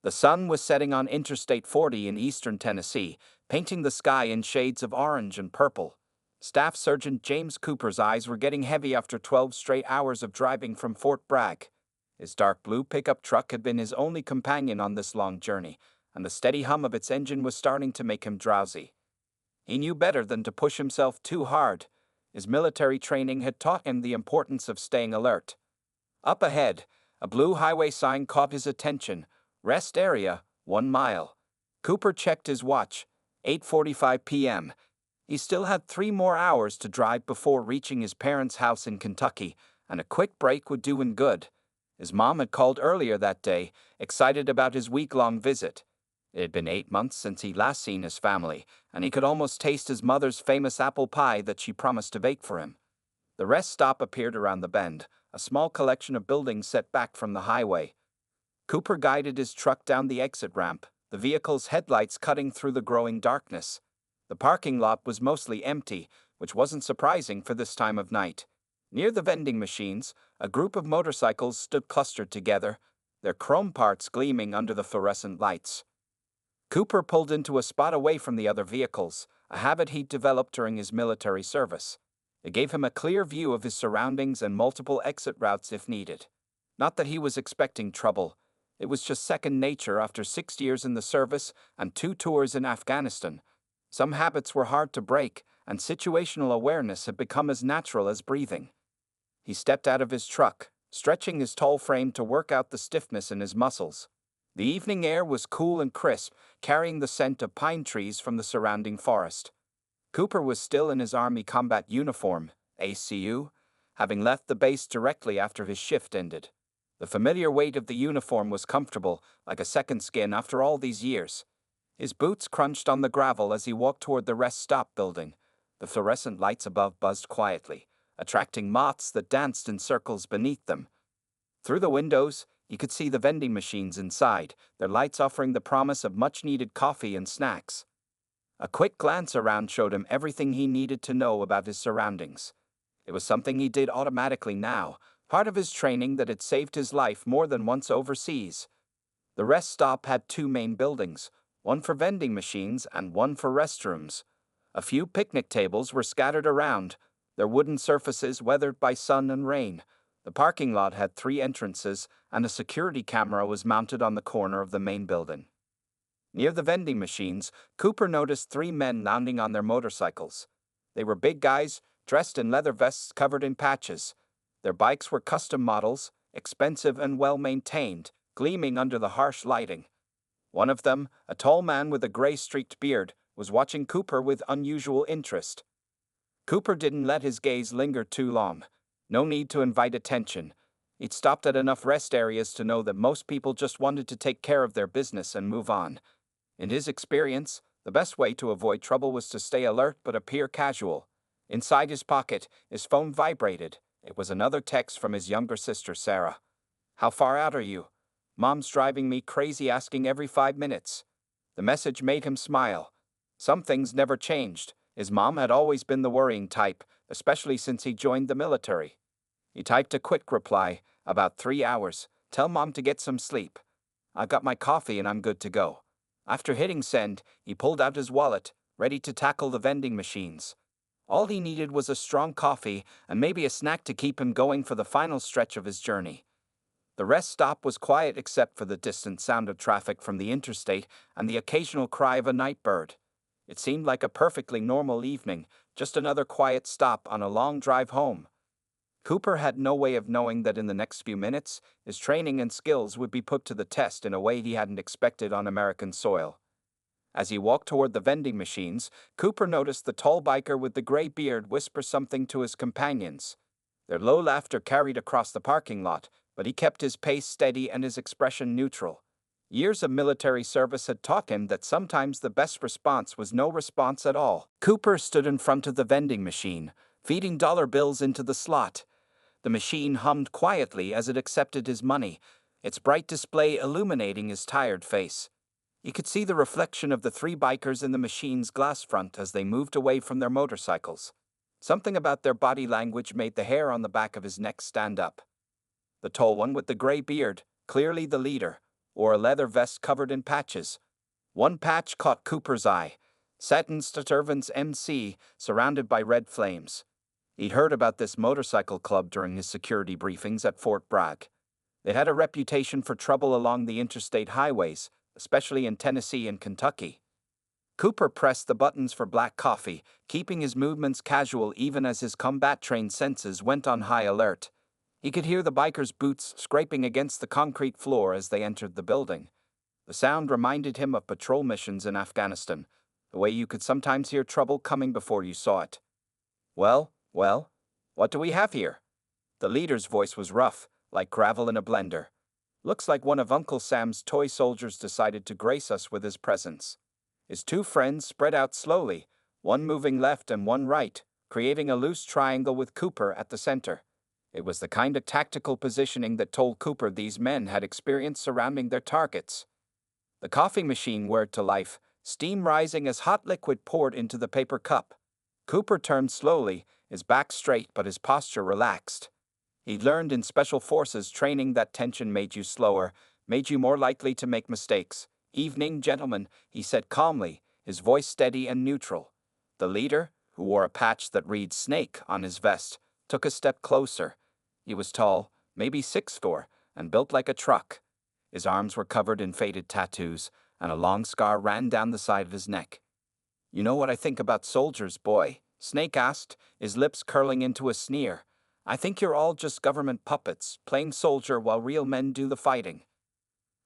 The sun was setting on Interstate 40 in eastern Tennessee, painting the sky in shades of orange and purple. Staff Sergeant James Cooper's eyes were getting heavy after 12 straight hours of driving from Fort Bragg. His dark blue pickup truck had been his only companion on this long journey, and the steady hum of its engine was starting to make him drowsy. He knew better than to push himself too hard. His military training had taught him the importance of staying alert. Up ahead, a blue highway sign caught his attention. Rest area, 1 mile. Cooper checked his watch. 8:45 p.m. He still had 3 more hours to drive before reaching his parents' house in Kentucky, and a quick break would do him good. His mom had called earlier that day, excited about his week-long visit. It had been 8 months since he'd last seen his family, and he could almost taste his mother's famous apple pie that she promised to bake for him. The rest stop appeared around the bend, a small collection of buildings set back from the highway. Cooper guided his truck down the exit ramp, the vehicle's headlights cutting through the growing darkness. The parking lot was mostly empty, which wasn't surprising for this time of night. Near the vending machines, a group of motorcycles stood clustered together, their chrome parts gleaming under the fluorescent lights. Cooper pulled into a spot away from the other vehicles, a habit he'd developed during his military service. It gave him a clear view of his surroundings and multiple exit routes if needed. Not that he was expecting trouble. It was just second nature after 6 years in the service and 2 tours in Afghanistan. Some habits were hard to break, and situational awareness had become as natural as breathing. He stepped out of his truck, stretching his tall frame to work out the stiffness in his muscles. The evening air was cool and crisp, carrying the scent of pine trees from the surrounding forest. Cooper was still in his Army combat uniform, ACU, having left the base directly after his shift ended. The familiar weight of the uniform was comfortable, like a second skin after all these years. His boots crunched on the gravel as he walked toward the rest stop building. The fluorescent lights above buzzed quietly, attracting moths that danced in circles beneath them. Through the windows, he could see the vending machines inside, their lights offering the promise of much-needed coffee and snacks. A quick glance around showed him everything he needed to know about his surroundings. It was something he did automatically now, part of his training that had saved his life more than once overseas. The rest stop had 2 main buildings, one for vending machines and one for restrooms. A few picnic tables were scattered around, their wooden surfaces weathered by sun and rain. The parking lot had 3 entrances, and a security camera was mounted on the corner of the main building. Near the vending machines, Cooper noticed 3 men lounging on their motorcycles. They were big guys, dressed in leather vests covered in patches. Their bikes were custom models, expensive and well-maintained, gleaming under the harsh lighting. One of them, a tall man with a gray-streaked beard, was watching Cooper with unusual interest. Cooper didn't let his gaze linger too long. No need to invite attention. He'd stopped at enough rest areas to know that most people just wanted to take care of their business and move on. In his experience, the best way to avoid trouble was to stay alert but appear casual. Inside his pocket, his phone vibrated. It was another text from his younger sister, Sarah. "How far out are you? Mom's driving me crazy asking every 5 minutes." The message made him smile. Some things never changed. His mom had always been the worrying type, especially since he joined the military. He typed a quick reply, "About 3 hours. Tell Mom to get some sleep. I got my coffee and I'm good to go." After hitting send, he pulled out his wallet, ready to tackle the vending machines. All he needed was a strong coffee and maybe a snack to keep him going for the final stretch of his journey. The rest stop was quiet except for the distant sound of traffic from the interstate and the occasional cry of a night bird. It seemed like a perfectly normal evening, just another quiet stop on a long drive home. Cooper had no way of knowing that in the next few minutes, his training and skills would be put to the test in a way he hadn't expected on American soil. As he walked toward the vending machines, Cooper noticed the tall biker with the gray beard whisper something to his companions. Their low laughter carried across the parking lot, but he kept his pace steady and his expression neutral. Years of military service had taught him that sometimes the best response was no response at all. Cooper stood in front of the vending machine, feeding dollar bills into the slot. The machine hummed quietly as it accepted his money, its bright display illuminating his tired face. He could see the reflection of the 3 bikers in the machine's glass front as they moved away from their motorcycles. Something about their body language made the hair on the back of his neck stand up. The tall one with the gray beard, clearly the leader, wore a leather vest covered in patches. One patch caught Cooper's eye. Satin Sturtevant's MC, surrounded by red flames. He'd heard about this motorcycle club during his security briefings at Fort Bragg. They had a reputation for trouble along the interstate highways, especially in Tennessee and Kentucky. Cooper pressed the buttons for black coffee, keeping his movements casual even as his combat-trained senses went on high alert. He could hear the bikers' boots scraping against the concrete floor as they entered the building. The sound reminded him of patrol missions in Afghanistan, the way you could sometimes hear trouble coming before you saw it. Well, what do we have here? The leader's voice was rough, like gravel in a blender. Looks like one of Uncle Sam's toy soldiers decided to grace us with his presence. His two friends spread out slowly, one moving left and one right, creating a loose triangle with Cooper at the center. It was the kind of tactical positioning that told Cooper these men had experience surrounding their targets. The coffee machine whirred to life, steam rising as hot liquid poured into the paper cup. Cooper turned slowly, his back straight but his posture relaxed. He'd learned in Special Forces training that tension made you slower, made you more likely to make mistakes. "Evening, gentlemen," he said calmly, his voice steady and neutral. The leader, who wore a patch that read "Snake" on his vest, took a step closer. He was tall, maybe 6'4", and built like a truck. His arms were covered in faded tattoos, and a long scar ran down the side of his neck. "You know what I think about soldiers, boy?" Snake asked, his lips curling into a sneer. "I think you're all just government puppets, playing soldier while real men do the fighting."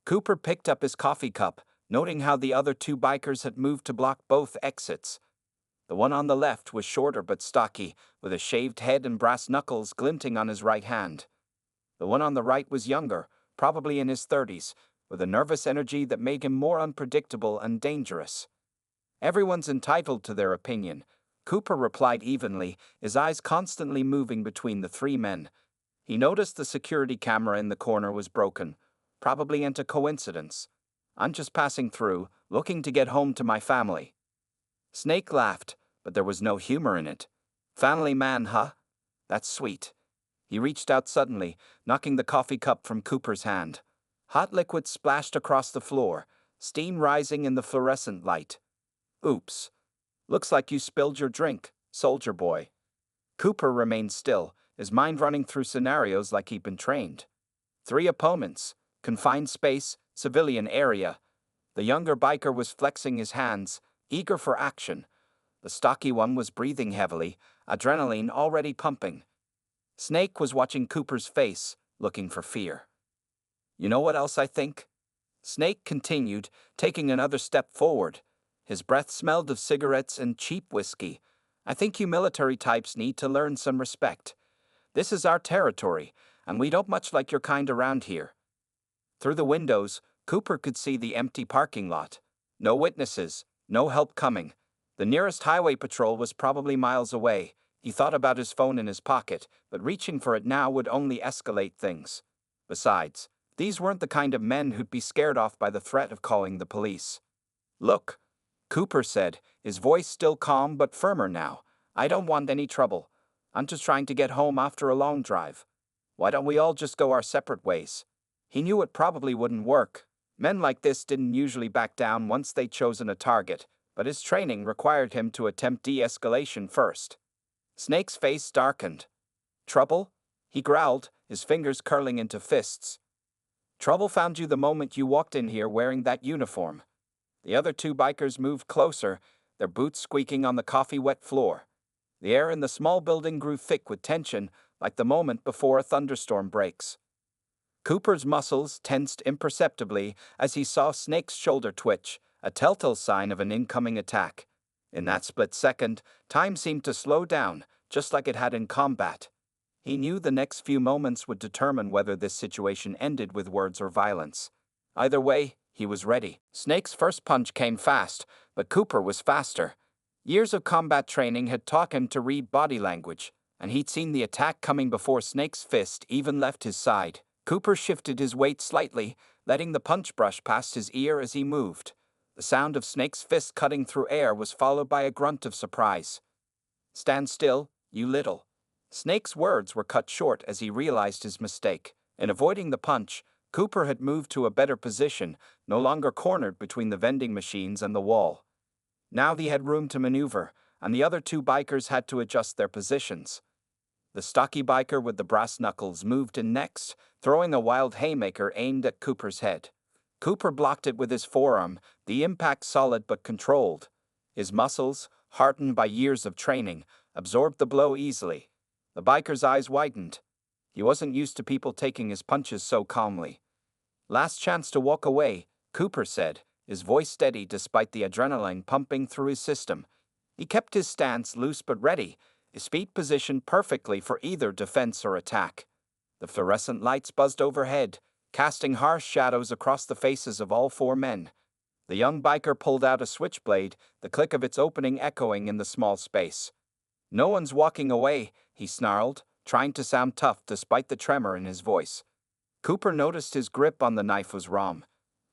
Cooper picked up his coffee cup, noting how the other two bikers had moved to block both exits. The one on the left was shorter but stocky, with a shaved head and brass knuckles glinting on his right hand. The one on the right was younger, probably in his 30s, with a nervous energy that made him more unpredictable and dangerous. "Everyone's entitled to their opinion," Cooper replied evenly, his eyes constantly moving between the three men. He noticed the security camera in the corner was broken, probably into coincidence. "I'm just passing through, looking to get home to my family." Snake laughed, but there was no humor in it. "Family man, huh? That's sweet." He reached out suddenly, knocking the coffee cup from Cooper's hand. Hot liquid splashed across the floor, steam rising in the fluorescent light. "Oops. Looks like you spilled your drink, soldier boy." Cooper remained still, his mind running through scenarios like he'd been trained. 3 opponents, confined space, civilian area. The younger biker was flexing his hands, eager for action. The stocky one was breathing heavily, adrenaline already pumping. Snake was watching Cooper's face, looking for fear. "You know what else I think?" Snake continued, taking another step forward. His breath smelled of cigarettes and cheap whiskey. "I think you military types need to learn some respect. This is our territory, and we don't much like your kind around here." Through the windows, Cooper could see the empty parking lot. No witnesses, no help coming. The nearest highway patrol was probably miles away. He thought about his phone in his pocket, but reaching for it now would only escalate things. Besides, these weren't the kind of men who'd be scared off by the threat of calling the police. "Look," Cooper said, his voice still calm but firmer now, "I don't want any trouble. I'm just trying to get home after a long drive. Why don't we all just go our separate ways?" He knew it probably wouldn't work. Men like this didn't usually back down once they'd chosen a target, but his training required him to attempt de-escalation first. Snake's face darkened. "Trouble?" he growled, his fingers curling into fists. "Trouble found you the moment you walked in here wearing that uniform." The other two bikers moved closer, their boots squeaking on the coffee-wet floor. The air in the small building grew thick with tension, like the moment before a thunderstorm breaks. Cooper's muscles tensed imperceptibly as he saw Snake's shoulder twitch, a telltale sign of an incoming attack. In that split second, time seemed to slow down, just like it had in combat. He knew the next few moments would determine whether this situation ended with words or violence. Either way, he was ready. Snake's first punch came fast, but Cooper was faster. Years of combat training had taught him to read body language, and he'd seen the attack coming before Snake's fist even left his side. Cooper shifted his weight slightly, letting the punch brush past his ear as he moved. The sound of Snake's fist cutting through air was followed by a grunt of surprise. "Stand still, you little." Snake's words were cut short as he realized his mistake. In avoiding the punch, Cooper had moved to a better position, no longer cornered between the vending machines and the wall. Now he had room to maneuver, and the other two bikers had to adjust their positions. The stocky biker with the brass knuckles moved in next, throwing a wild haymaker aimed at Cooper's head. Cooper blocked it with his forearm, the impact solid but controlled. His muscles, hardened by years of training, absorbed the blow easily. The biker's eyes widened. He wasn't used to people taking his punches so calmly. "Last chance to walk away," Cooper said, his voice steady despite the adrenaline pumping through his system. He kept his stance loose but ready, his feet positioned perfectly for either defense or attack. The fluorescent lights buzzed overhead, casting harsh shadows across the faces of all four men. The young biker pulled out a switchblade, the click of its opening echoing in the small space. "No one's walking away," he snarled, trying to sound tough despite the tremor in his voice. Cooper noticed his grip on the knife was wrong.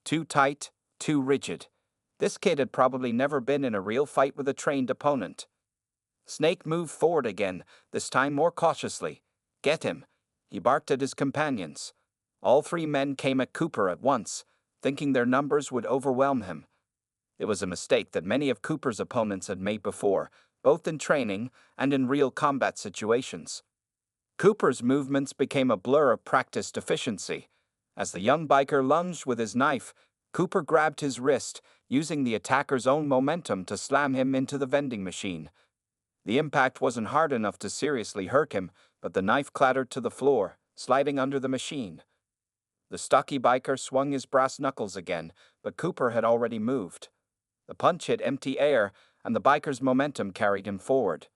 Too tight, too rigid. This kid had probably never been in a real fight with a trained opponent. Snake moved forward again, this time more cautiously. "Get him," he barked at his companions. All three men came at Cooper at once, thinking their numbers would overwhelm him. It was a mistake that many of Cooper's opponents had made before, both in training and in real combat situations. Cooper's movements became a blur of practiced efficiency. As the young biker lunged with his knife, Cooper grabbed his wrist, using the attacker's own momentum to slam him into the vending machine. The impact wasn't hard enough to seriously hurt him, but the knife clattered to the floor, sliding under the machine. The stocky biker swung his brass knuckles again, but Cooper had already moved. The punch hit empty air, and the biker's momentum carried him forward.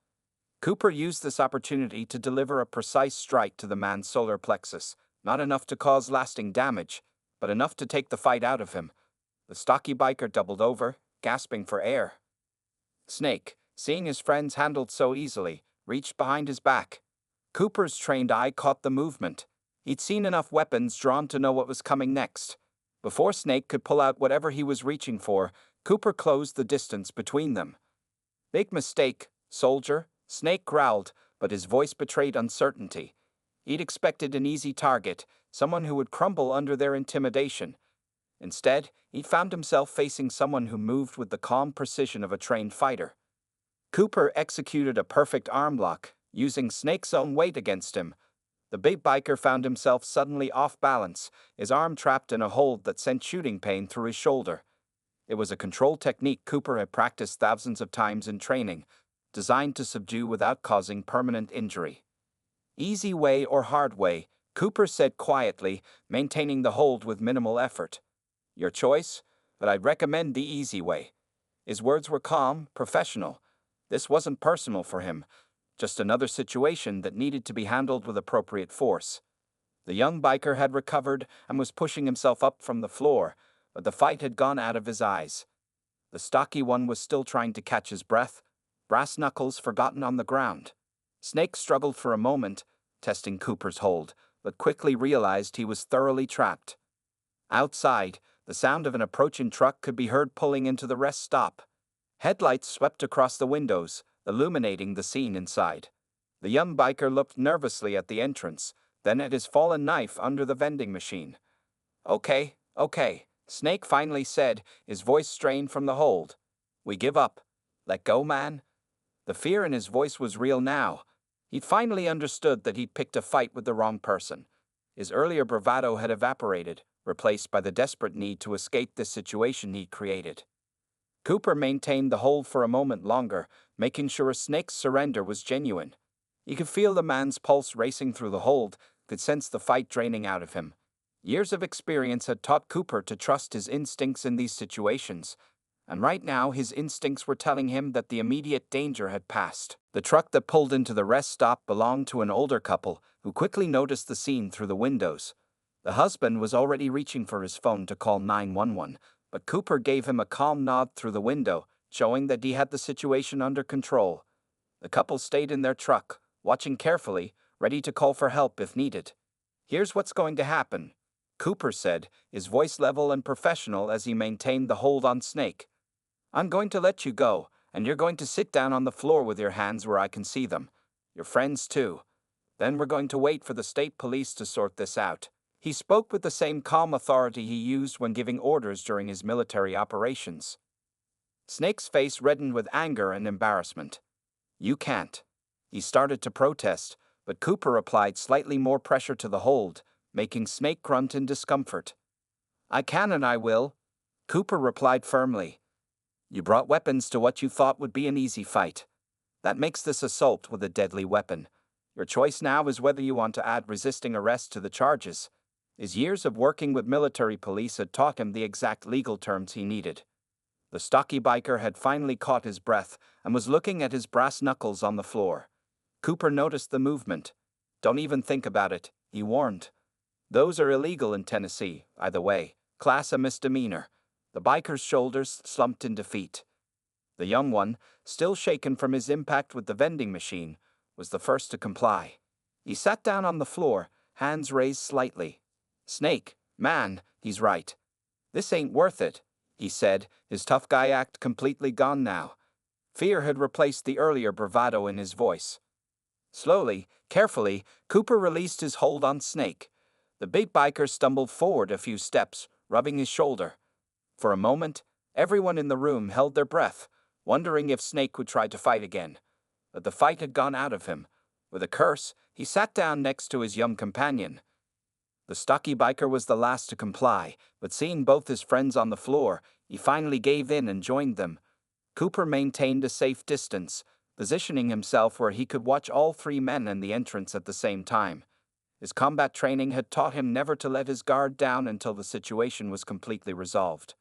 Cooper used this opportunity to deliver a precise strike to the man's solar plexus, not enough to cause lasting damage, but enough to take the fight out of him. The stocky biker doubled over, gasping for air. Snake, seeing his friends handled so easily, reached behind his back. Cooper's trained eye caught the movement. He'd seen enough weapons drawn to know what was coming next. Before Snake could pull out whatever he was reaching for, Cooper closed the distance between them. "Big mistake, soldier," Snake growled, but his voice betrayed uncertainty. He'd expected an easy target, someone who would crumble under their intimidation. Instead, he found himself facing someone who moved with the calm precision of a trained fighter. Cooper executed a perfect arm lock, using Snake's own weight against him. The big biker found himself suddenly off balance, his arm trapped in a hold that sent shooting pain through his shoulder. It was a control technique Cooper had practiced thousands of times in training, designed to subdue without causing permanent injury. "Easy way or hard way," Cooper said quietly, maintaining the hold with minimal effort. "Your choice, but I'd recommend the easy way." His words were calm, professional. This wasn't personal for him, just another situation that needed to be handled with appropriate force. The young biker had recovered and was pushing himself up from the floor, but the fight had gone out of his eyes. The stocky one was still trying to catch his breath, brass knuckles forgotten on the ground. Snake struggled for a moment, testing Cooper's hold, but quickly realized he was thoroughly trapped. Outside, the sound of an approaching truck could be heard pulling into the rest stop. Headlights swept across the windows, illuminating the scene inside. The young biker looked nervously at the entrance, then at his fallen knife under the vending machine. Okay, Snake finally said, his voice strained from the hold. "We give up. Let go, man." The fear in his voice was real now. He'd finally understood that he'd picked a fight with the wrong person. His earlier bravado had evaporated, replaced by the desperate need to escape this situation he'd created. Cooper maintained the hold for a moment longer, making sure Snake's surrender was genuine. He could feel the man's pulse racing through the hold, could sense the fight draining out of him. Years of experience had taught Cooper to trust his instincts in these situations, and right now his instincts were telling him that the immediate danger had passed. The truck that pulled into the rest stop belonged to an older couple, who quickly noticed the scene through the windows. The husband was already reaching for his phone to call 911, but Cooper gave him a calm nod through the window, showing that he had the situation under control. The couple stayed in their truck, watching carefully, ready to call for help if needed. "Here's what's going to happen," Cooper said, his voice level and professional as he maintained the hold on Snake. "I'm going to let you go, and you're going to sit down on the floor with your hands where I can see them. Your friends too. Then we're going to wait for the state police to sort this out. He spoke with the same calm authority he used when giving orders during his military operations. Snake's face reddened with anger and embarrassment. "You can't." He started to protest, but Cooper applied slightly more pressure to the hold, making Snake grunt in discomfort. "I can and I will," Cooper replied firmly. "You brought weapons to what you thought would be an easy fight. That makes this assault with a deadly weapon. Your choice now is whether you want to add resisting arrest to the charges." His years of working with military police had taught him the exact legal terms he needed. The stocky biker had finally caught his breath and was looking at his brass knuckles on the floor. Cooper noticed the movement. "Don't even think about it," he warned. "Those are illegal in Tennessee, either way. Class a misdemeanor." The biker's shoulders slumped in defeat. The young one, still shaken from his impact with the vending machine, was the first to comply. He sat down on the floor, hands raised slightly. "Snake, man, he's right. This ain't worth it," he said, his tough guy act completely gone now. Fear had replaced the earlier bravado in his voice. Slowly, carefully, Cooper released his hold on Snake. The big biker stumbled forward a few steps, rubbing his shoulder. For a moment, everyone in the room held their breath, wondering if Snake would try to fight again. But the fight had gone out of him. With a curse, he sat down next to his young companion. The stocky biker was the last to comply, but seeing both his friends on the floor, he finally gave in and joined them. Cooper maintained a safe distance, positioning himself where he could watch all three men in the entrance at the same time. His combat training had taught him never to let his guard down until the situation was completely resolved.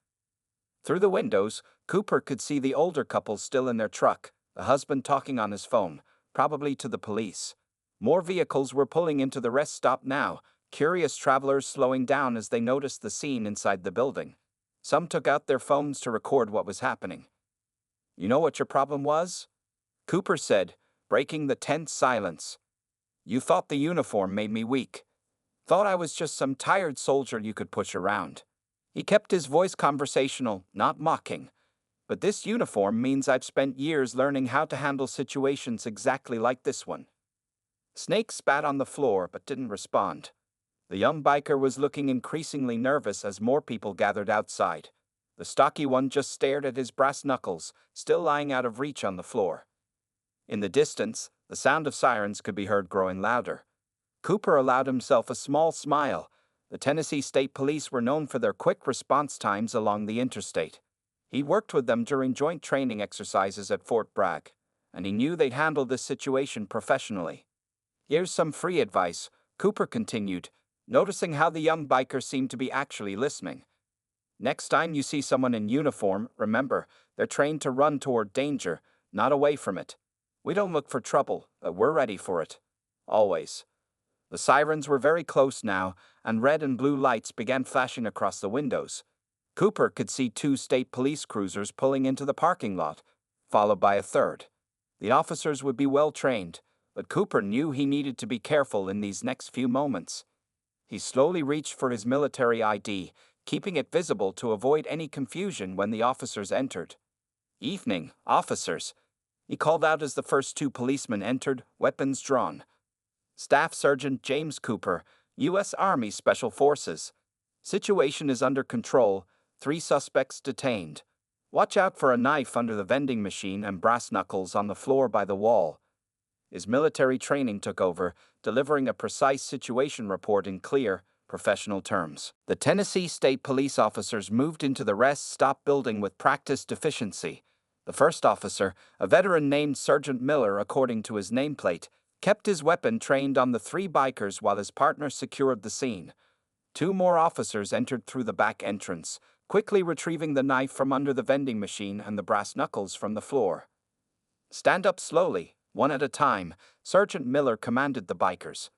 Through the windows, Cooper could see the older couple still in their truck, the husband talking on his phone, probably to the police. More vehicles were pulling into the rest stop now, curious travelers slowing down as they noticed the scene inside the building. Some took out their phones to record what was happening. "You know what your problem was?" Cooper said, breaking the tense silence. "You thought the uniform made me weak. Thought I was just some tired soldier you could push around." He kept his voice conversational, not mocking. "But this uniform means I've spent years learning how to handle situations exactly like this one." Snake spat on the floor but didn't respond. The young biker was looking increasingly nervous as more people gathered outside. The stocky one just stared at his brass knuckles, still lying out of reach on the floor. In the distance, the sound of sirens could be heard growing louder. Cooper allowed himself a small smile. The Tennessee State Police were known for their quick response times along the interstate. He worked with them during joint training exercises at Fort Bragg, and he knew they'd handle this situation professionally. "Here's some free advice," Cooper continued, noticing how the young biker seemed to be actually listening. "Next time you see someone in uniform, remember, they're trained to run toward danger, not away from it. We don't look for trouble, but we're ready for it. Always." The sirens were very close now, and red and blue lights began flashing across the windows. Cooper could see 2 state police cruisers pulling into the parking lot, followed by a third. The officers would be well trained, but Cooper knew he needed to be careful in these next few moments. He slowly reached for his military ID, keeping it visible to avoid any confusion when the officers entered. "Evening, officers," he called out as the first 2 policemen entered, weapons drawn. "Staff Sergeant James Cooper, U.S. Army Special Forces. Situation is under control, 3 suspects detained. Watch out for a knife under the vending machine and brass knuckles on the floor by the wall." His military training took over, delivering a precise situation report in clear, professional terms. The Tennessee State Police officers moved into the rest stop building with practiced efficiency. The first officer, a veteran named Sergeant Miller according to his nameplate, kept his weapon trained on the 3 bikers while his partner secured the scene. 2 more officers entered through the back entrance, quickly retrieving the knife from under the vending machine and the brass knuckles from the floor. "Stand up slowly, one at a time," Sergeant Miller commanded the bikers.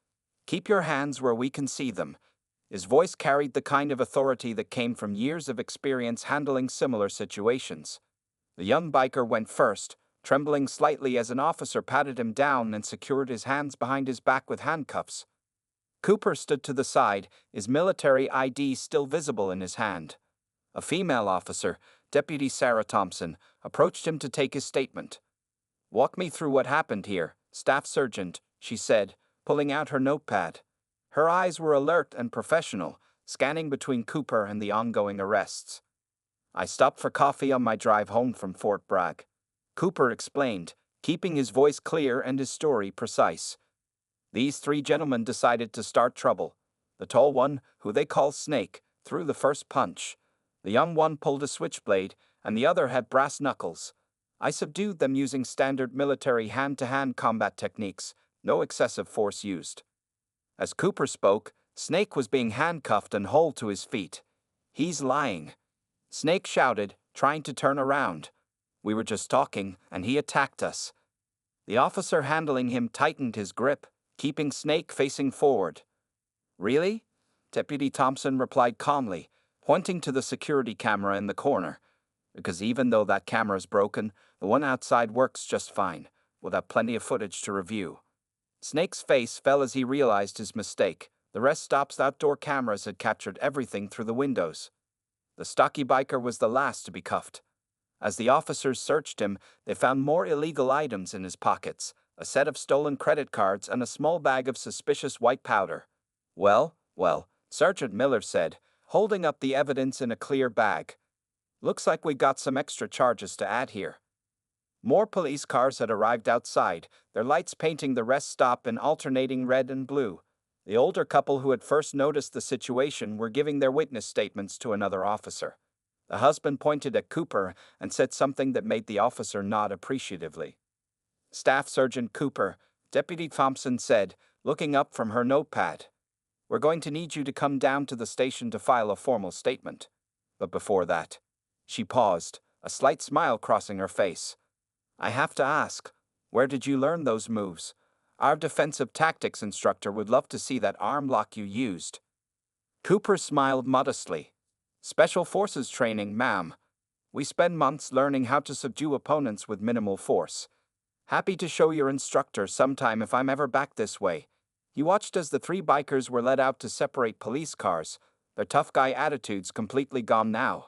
"Keep your hands where we can see them." His voice carried the kind of authority that came from years of experience handling similar situations. The young biker went first, trembling slightly as an officer patted him down and secured his hands behind his back with handcuffs. Cooper stood to the side, his military ID still visible in his hand. A female officer, Deputy Sarah Thompson, approached him to take his statement. "Walk me through what happened here, Staff Sergeant," she said, pulling out her notepad. Her eyes were alert and professional, scanning between Cooper and the ongoing arrests. I stopped for coffee on my drive home from Fort Bragg. Cooper explained, keeping his voice clear and his story precise. These three gentlemen decided to start trouble. The tall one, who they call Snake, threw the first punch. The young one pulled a switchblade, and the other had brass knuckles. I subdued them using standard military hand-to-hand combat techniques, no excessive force used. As Cooper spoke, Snake was being handcuffed and hauled to his feet. "He's lying," Snake shouted, trying to turn around. "We were just talking, and he attacked us." The officer handling him tightened his grip, keeping Snake facing forward. "Really?" Deputy Thompson replied calmly, pointing to the security camera in the corner. "Because even though that camera's broken, the one outside works just fine. We'll have plenty of footage to review." Snake's face fell as he realized his mistake. The rest stop's outdoor cameras had captured everything through the windows. The stocky biker was the last to be cuffed. As the officers searched him, they found more illegal items in his pockets, a set of stolen credit cards and a small bag of suspicious white powder. Well, Sergeant Miller said, holding up the evidence in a clear bag. "Looks like we got some extra charges to add here." More police cars had arrived outside, their lights painting the rest stop in alternating red and blue. The older couple who had first noticed the situation were giving their witness statements to another officer. The husband pointed at Cooper and said something that made the officer nod appreciatively. "Staff Sergeant Cooper," Deputy Thompson said, looking up from her notepad. "We're going to need you to come down to the station to file a formal statement. But before that..." She paused, a slight smile crossing her face. "I have to ask, where did you learn those moves? Our defensive tactics instructor would love to see that arm lock you used." Cooper smiled modestly. "Special Forces training, ma'am. We spend months learning how to subdue opponents with minimal force. Happy to show your instructor sometime if I'm ever back this way." He watched as the three bikers were led out to separate police cars, their tough guy attitudes completely gone now.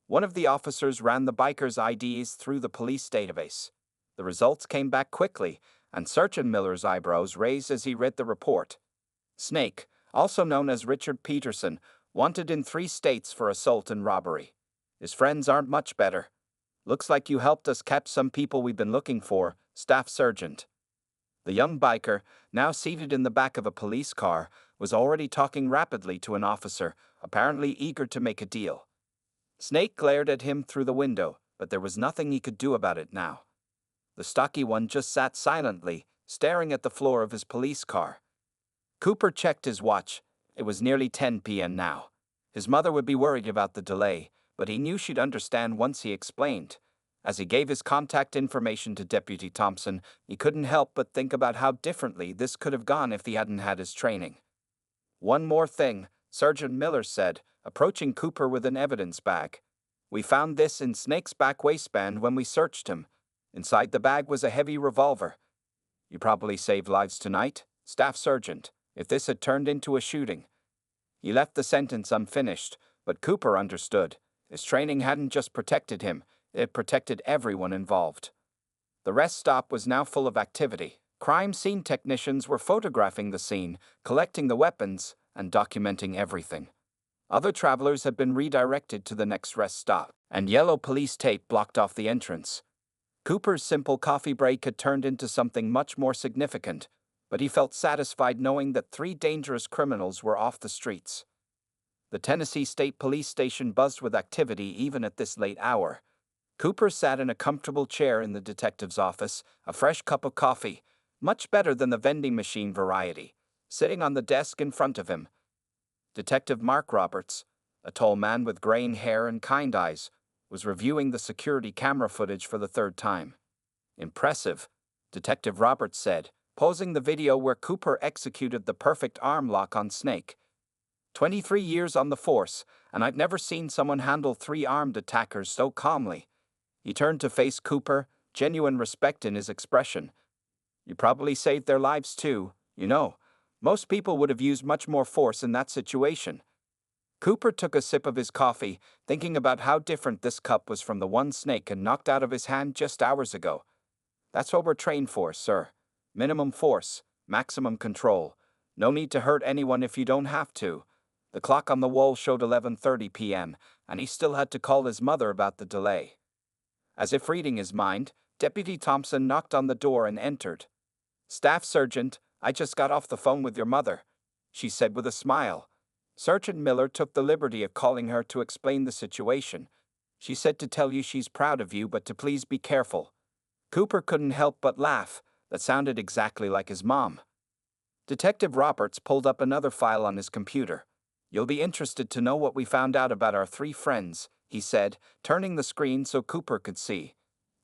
One of the officers ran the bikers' IDs through the police database. The results came back quickly, and Sergeant Miller's eyebrows raised as he read the report. Snake, also known as Richard Peterson, wanted in 3 states for assault and robbery. His friends aren't much better. "Looks like you helped us catch some people we've been looking for, Staff Sergeant." The young biker, now seated in the back of a police car, was already talking rapidly to an officer, apparently eager to make a deal. Snake glared at him through the window, but there was nothing he could do about it now. The stocky one just sat silently, staring at the floor of his police car. Cooper checked his watch. It was nearly 10 p.m. now. His mother would be worried about the delay, but he knew she'd understand once he explained. As he gave his contact information to Deputy Thompson, he couldn't help but think about how differently this could have gone if he hadn't had his training. "One more thing," Sergeant Miller said, approaching Cooper with an evidence bag. "We found this in Snake's back waistband when we searched him. Inside the bag was a heavy revolver. You probably saved lives tonight, Staff Sergeant, if this had turned into a shooting." He left the sentence unfinished, but Cooper understood. His training hadn't just protected him, it protected everyone involved. The rest stop was now full of activity. Crime scene technicians were photographing the scene, collecting the weapons, and documenting everything. Other travelers had been redirected to the next rest stop, and yellow police tape blocked off the entrance. Cooper's simple coffee break had turned into something much more significant, but he felt satisfied knowing that 3 dangerous criminals were off the streets. The Tennessee State Police Station buzzed with activity even at this late hour. Cooper sat in a comfortable chair in the detective's office, a fresh cup of coffee, much better than the vending machine variety, sitting on the desk in front of him. Detective Mark Roberts, a tall man with graying hair and kind eyes, was reviewing the security camera footage for the 3rd time. "Impressive," Detective Roberts said, pausing the video where Cooper executed the perfect arm lock on Snake. 23 years on the force, and I've never seen someone handle 3 armed attackers so calmly." He turned to face Cooper, genuine respect in his expression. "You probably saved their lives too, you know. Most people would have used much more force in that situation." Cooper took a sip of his coffee, thinking about how different this cup was from the one Snake had knocked out of his hand just hours ago. "That's what we're trained for, sir. Minimum force, maximum control. No need to hurt anyone if you don't have to. The clock on the wall showed 11:30 p.m., and he still had to call his mother about the delay. As if reading his mind, Deputy Thompson knocked on the door and entered. "Staff Sergeant, I just got off the phone with your mother," she said with a smile. Sergeant Miller took the liberty of calling her to explain the situation. "She said to tell you she's proud of you, but to please be careful." Cooper couldn't help but laugh. That sounded exactly like his mom. Detective Roberts pulled up another file on his computer. "You'll be interested to know what we found out about our three friends," he said, turning the screen so Cooper could see.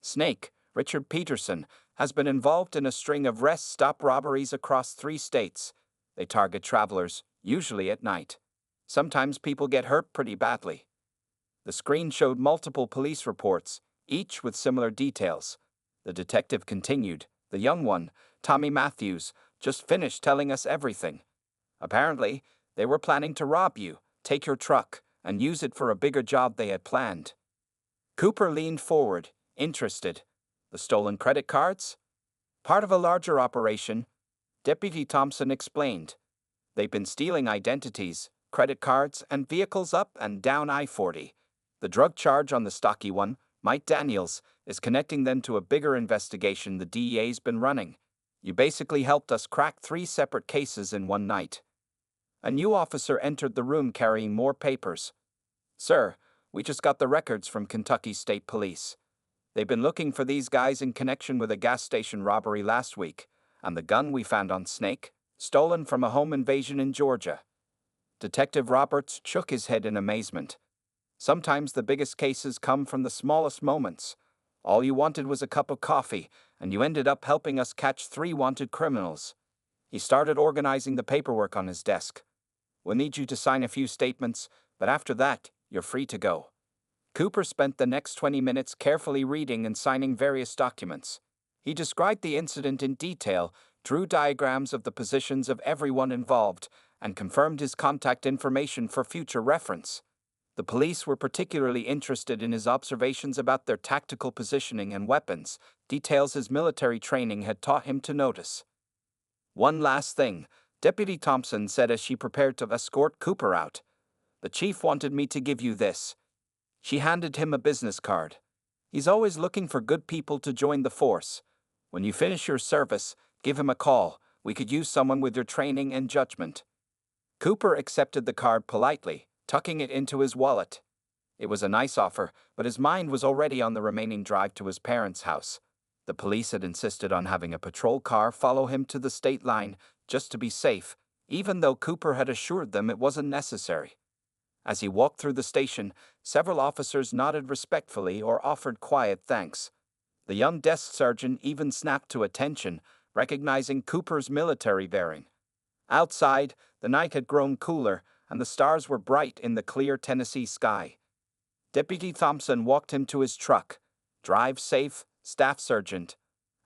"Snake, Richard Peterson, has been involved in a string of rest-stop robberies across 3 states. They target travelers, usually at night. Sometimes people get hurt pretty badly." The screen showed multiple police reports, each with similar details. The detective continued. "The young one, Tommy Matthews, just finished telling us everything. Apparently, they were planning to rob you, take your truck, and use it for a bigger job they had planned." Cooper leaned forward, interested. "The stolen credit cards?" "Part of a larger operation," Deputy Thompson explained. "They've been stealing identities, credit cards, and vehicles up and down I-40. The drug charge on the stocky one, Mike Daniels, is connecting them to a bigger investigation the DEA's been running. You basically helped us crack 3 separate cases in one night." A new officer entered the room carrying more papers. "Sir, we just got the records from Kentucky State Police. They've been looking for these guys in connection with a gas station robbery last week, and the gun we found on Snake, stolen from a home invasion in Georgia." Detective Roberts shook his head in amazement. Sometimes the biggest cases come from the smallest moments. All you wanted was a cup of coffee, and you ended up helping us catch 3 wanted criminals. He started organizing the paperwork on his desk. "We'll need you to sign a few statements, but after that, you're free to go." Cooper spent the next 20 minutes carefully reading and signing various documents. He described the incident in detail, drew diagrams of the positions of everyone involved, and confirmed his contact information for future reference. The police were particularly interested in his observations about their tactical positioning and weapons, details his military training had taught him to notice. "One last thing," Deputy Thompson said as she prepared to escort Cooper out. "The chief wanted me to give you this." She handed him a business card. "He's always looking for good people to join the force. When you finish your service, give him a call. We could use someone with your training and judgment." Cooper accepted the card politely, tucking it into his wallet. It was a nice offer, but his mind was already on the remaining drive to his parents' house. The police had insisted on having a patrol car follow him to the state line, just to be safe, even though Cooper had assured them it wasn't necessary. As he walked through the station, several officers nodded respectfully or offered quiet thanks. The young desk sergeant even snapped to attention, recognizing Cooper's military bearing. Outside, the night had grown cooler, and the stars were bright in the clear Tennessee sky. Deputy Thompson walked him to his truck. "Drive safe, Staff Sergeant.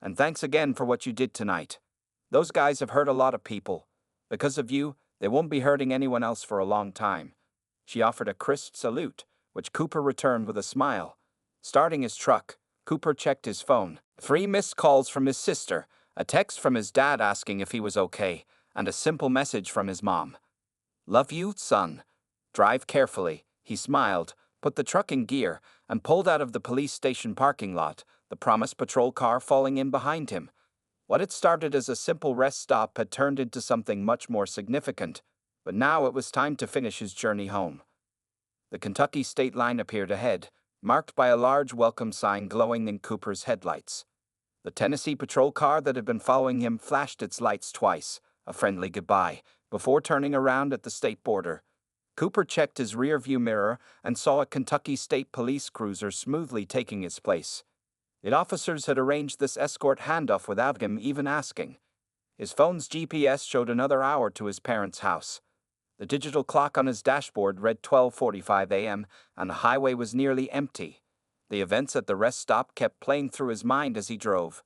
And thanks again for what you did tonight. Those guys have hurt a lot of people. Because of you, they won't be hurting anyone else for a long time." She offered a crisp salute, which Cooper returned with a smile. Starting his truck, Cooper checked his phone. 3 missed calls from his sister, a text from his dad asking if he was okay, and a simple message from his mom. "Love you, son. Drive carefully." He smiled, put the truck in gear, and pulled out of the police station parking lot, the promised patrol car falling in behind him. What had started as a simple rest stop had turned into something much more significant, but now it was time to finish his journey home. The Kentucky state line appeared ahead, marked by a large welcome sign glowing in Cooper's headlights. The Tennessee patrol car that had been following him flashed its lights twice, a friendly goodbye, before turning around at the state border. Cooper checked his rearview mirror and saw a Kentucky State Police cruiser smoothly taking its place. The officers had arranged this escort handoff without him even asking. His phone's GPS showed another hour to his parents' house. The digital clock on his dashboard read 12:45 a.m., and the highway was nearly empty. The events at the rest stop kept playing through his mind as he drove.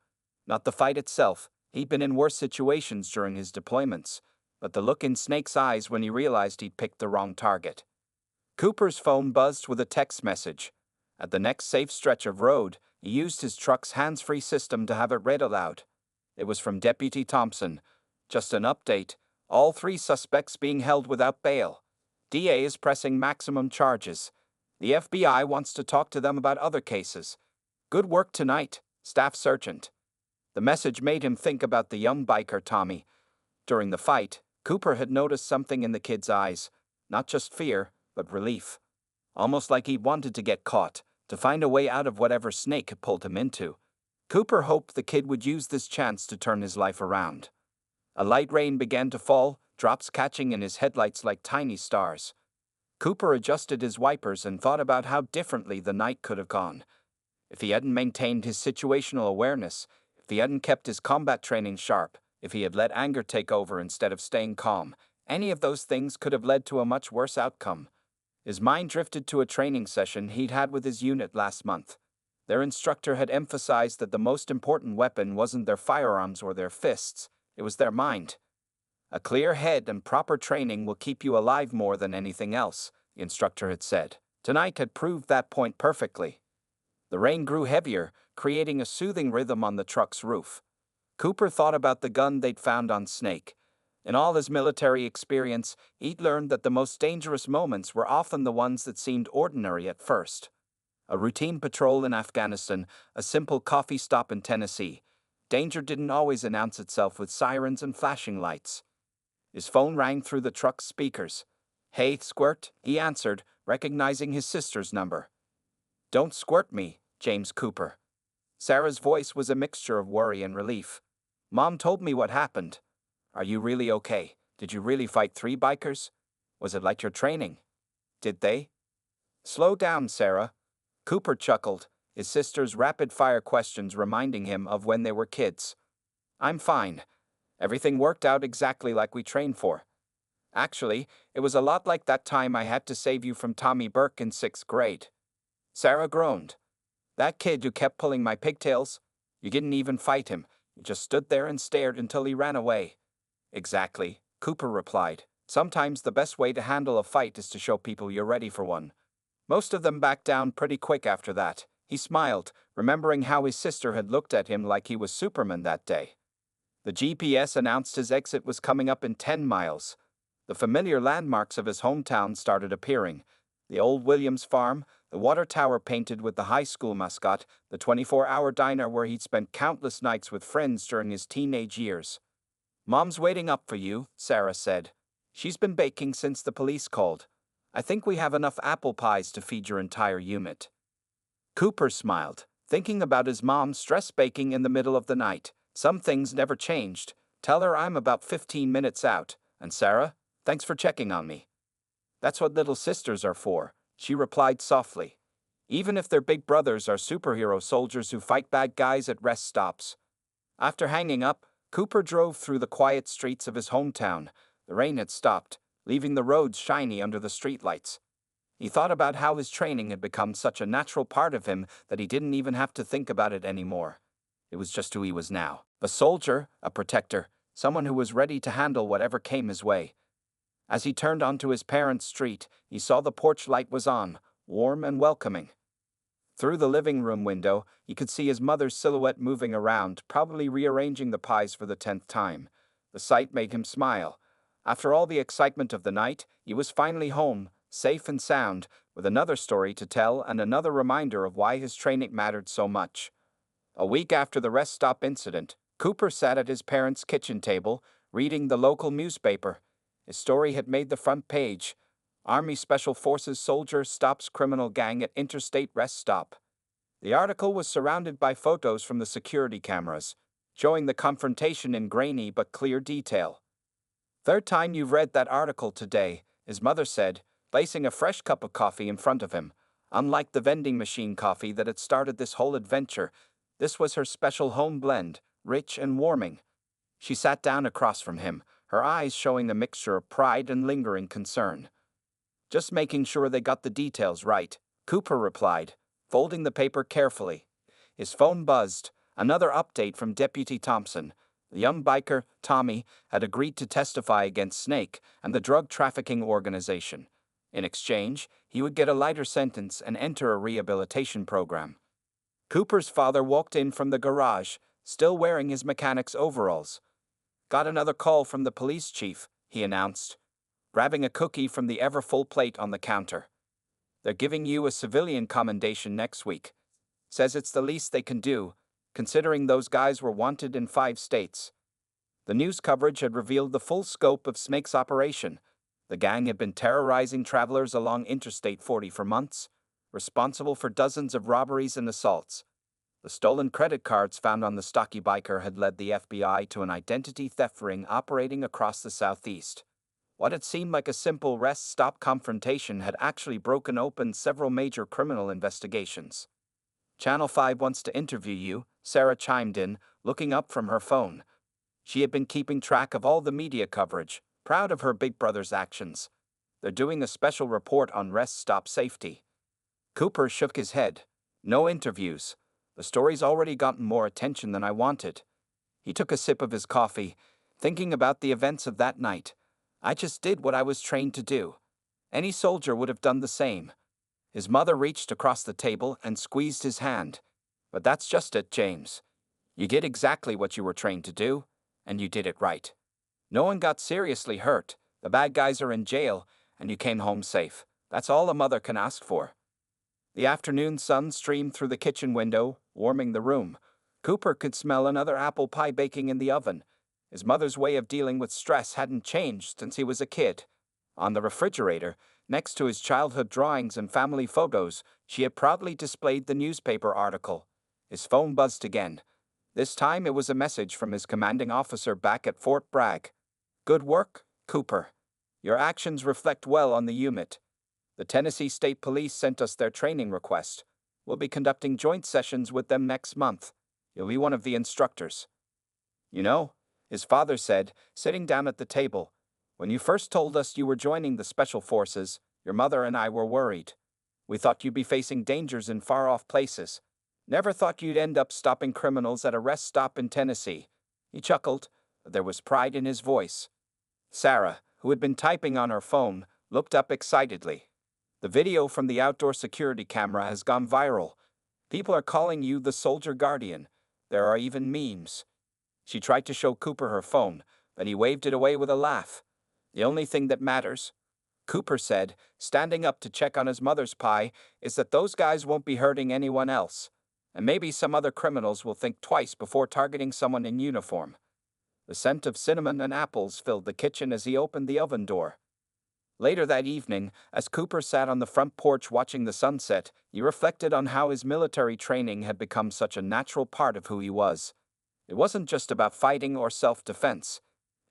Not the fight itself. He'd been in worse situations during his deployments, but the look in Snake's eyes when he realized he'd picked the wrong target. Cooper's phone buzzed with a text message. At the next safe stretch of road, he used his truck's hands-free system to have it read aloud. It was from Deputy Thompson. "Just an update. All three suspects being held without bail. DA is pressing maximum charges. The FBI wants to talk to them about other cases. Good work tonight, Staff Sergeant. The message made him think about the young biker Tommy. During the fight, Cooper had noticed something in the kid's eyes. Not just fear, but relief. Almost like he wanted to get caught, to find a way out of whatever snake had pulled him into. Cooper hoped the kid would use this chance to turn his life around. A light rain began to fall, drops catching in his headlights like tiny stars. Cooper adjusted his wipers and thought about how differently the night could have gone. If he hadn't maintained his situational awareness, if he hadn't kept his combat training sharp, if he had let anger take over instead of staying calm, any of those things could have led to a much worse outcome. His mind drifted to a training session he'd had with his unit last month. Their instructor had emphasized that the most important weapon wasn't their firearms or their fists, it was their mind. A clear head and proper training will keep you alive more than anything else, the instructor had said. Tonight had proved that point perfectly. The rain grew heavier, creating a soothing rhythm on the truck's roof. Cooper thought about the gun they'd found on Snake. In all his military experience, he'd learned that the most dangerous moments were often the ones that seemed ordinary at first. A routine patrol in Afghanistan, a simple coffee stop in Tennessee. Danger didn't always announce itself with sirens and flashing lights. His phone rang through the truck's speakers. "Hey, Squirt," he answered, recognizing his sister's number. "Don't squirt me, James Cooper." Sarah's voice was a mixture of worry and relief. "Mom told me what happened. Are you really okay? Did you really fight 3 bikers? Was it like your training? Did they?" "Slow down, Sarah." Cooper chuckled, his sister's rapid-fire questions reminding him of when they were kids. "I'm fine. Everything worked out exactly like we trained for. Actually, it was a lot like that time I had to save you from Tommy Burke in 6th grade." Sarah groaned. "That kid who kept pulling my pigtails? You didn't even fight him. You just stood there and stared until he ran away." "Exactly," Cooper replied. "Sometimes the best way to handle a fight is to show people you're ready for one." Most of them backed down pretty quick after that. He smiled, remembering how his sister had looked at him like he was Superman that day. The GPS announced his exit was coming up in 10 miles. The familiar landmarks of his hometown started appearing. The old Williams farm, the water tower painted with the high school mascot, the 24-hour diner where he'd spent countless nights with friends during his teenage years. "Mom's waiting up for you," Sarah said. "She's been baking since the police called. I think we have enough apple pies to feed your entire unit." Cooper smiled, thinking about his mom stress baking in the middle of the night. "Some things never changed. Tell her I'm about 15 minutes out. And Sarah, thanks for checking on me." "That's what little sisters are for," she replied softly. "Even if their big brothers are superhero soldiers who fight bad guys at rest stops." After hanging up, Cooper drove through the quiet streets of his hometown. The rain had stopped, leaving the roads shiny under the streetlights. He thought about how his training had become such a natural part of him that he didn't even have to think about it anymore. It was just who he was now. A soldier, a protector, someone who was ready to handle whatever came his way. As he turned onto his parents' street, he saw the porch light was on, warm and welcoming. Through the living room window, he could see his mother's silhouette moving around, probably rearranging the pies for the 10th time. The sight made him smile. After all the excitement of the night, he was finally home, safe and sound, with another story to tell and another reminder of why his training mattered so much. A week after the rest stop incident, Cooper sat at his parents' kitchen table, reading the local newspaper. His story had made the front page. Army Special Forces soldier stops criminal gang at interstate rest stop. The article was surrounded by photos from the security cameras, showing the confrontation in grainy but clear detail. "Third time you've read that article today," his mother said, placing a fresh cup of coffee in front of him. Unlike the vending machine coffee that had started this whole adventure, this was her special home blend, rich and warming. She sat down across from him, her eyes showing a mixture of pride and lingering concern. "Just making sure they got the details right," Cooper replied, folding the paper carefully. His phone buzzed. Another update from Deputy Thompson. The young biker, Tommy, had agreed to testify against Snake and the drug trafficking organization. In exchange, he would get a lighter sentence and enter a rehabilitation program. Cooper's father walked in from the garage, still wearing his mechanic's overalls. "Got another call from the police chief," he announced, grabbing a cookie from the ever-full plate on the counter. "They're giving you a civilian commendation next week. Says it's the least they can do, considering those guys were wanted in 5 states." The news coverage had revealed the full scope of Snake's operation. The gang had been terrorizing travelers along Interstate 40 for months, responsible for dozens of robberies and assaults. The stolen credit cards found on the stocky biker had led the FBI to an identity theft ring operating across the Southeast. What had seemed like a simple rest-stop confrontation had actually broken open several major criminal investigations. "Channel 5 wants to interview you," Sarah chimed in, looking up from her phone. She had been keeping track of all the media coverage, proud of her big brother's actions. "They're doing a special report on rest-stop safety." Cooper shook his head. "No interviews. The story's already gotten more attention than I wanted." He took a sip of his coffee, thinking about the events of that night. "I just did what I was trained to do. Any soldier would have done the same." His mother reached across the table and squeezed his hand. "But that's just it, James. You did exactly what you were trained to do, and you did it right. No one got seriously hurt, the bad guys are in jail, and you came home safe. That's all a mother can ask for." The afternoon sun streamed through the kitchen window, warming the room. Cooper could smell another apple pie baking in the oven. His mother's way of dealing with stress hadn't changed since he was a kid. On the refrigerator, next to his childhood drawings and family photos, she had proudly displayed the newspaper article. His phone buzzed again. This time it was a message from his commanding officer back at Fort Bragg. "Good work, Cooper. Your actions reflect well on the unit. The Tennessee State Police sent us their training request. We'll be conducting joint sessions with them next month. You'll be one of the instructors." "You know," his father said, sitting down at the table, "when you first told us you were joining the Special Forces, your mother and I were worried. We thought you'd be facing dangers in far-off places. Never thought you'd end up stopping criminals at a rest stop in Tennessee." He chuckled, but there was pride in his voice. Sarah, who had been typing on her phone, looked up excitedly. "The video from the outdoor security camera has gone viral. People are calling you the Soldier Guardian. There are even memes." She tried to show Cooper her phone, but he waved it away with a laugh. "The only thing that matters," Cooper said, standing up to check on his mother's pie, "is that those guys won't be hurting anyone else. And maybe some other criminals will think twice before targeting someone in uniform." The scent of cinnamon and apples filled the kitchen as he opened the oven door. Later that evening, as Cooper sat on the front porch watching the sunset, he reflected on how his military training had become such a natural part of who he was. It wasn't just about fighting or self-defense.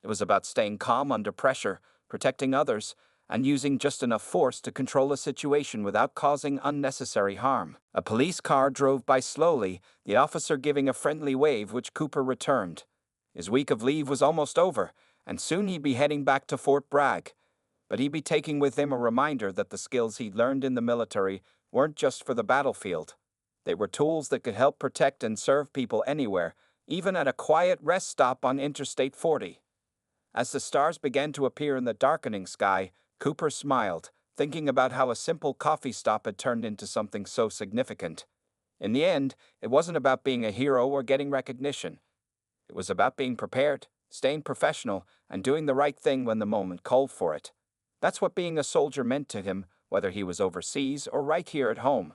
It was about staying calm under pressure, protecting others, and using just enough force to control a situation without causing unnecessary harm. A police car drove by slowly, the officer giving a friendly wave which Cooper returned. His week of leave was almost over, and soon he'd be heading back to Fort Bragg. But he'd be taking with him a reminder that the skills he'd learned in the military weren't just for the battlefield. They were tools that could help protect and serve people anywhere, even at a quiet rest stop on Interstate 40. As the stars began to appear in the darkening sky, Cooper smiled, thinking about how a simple coffee stop had turned into something so significant. In the end, it wasn't about being a hero or getting recognition. It was about being prepared, staying professional, and doing the right thing when the moment called for it. That's what being a soldier meant to him, whether he was overseas or right here at home.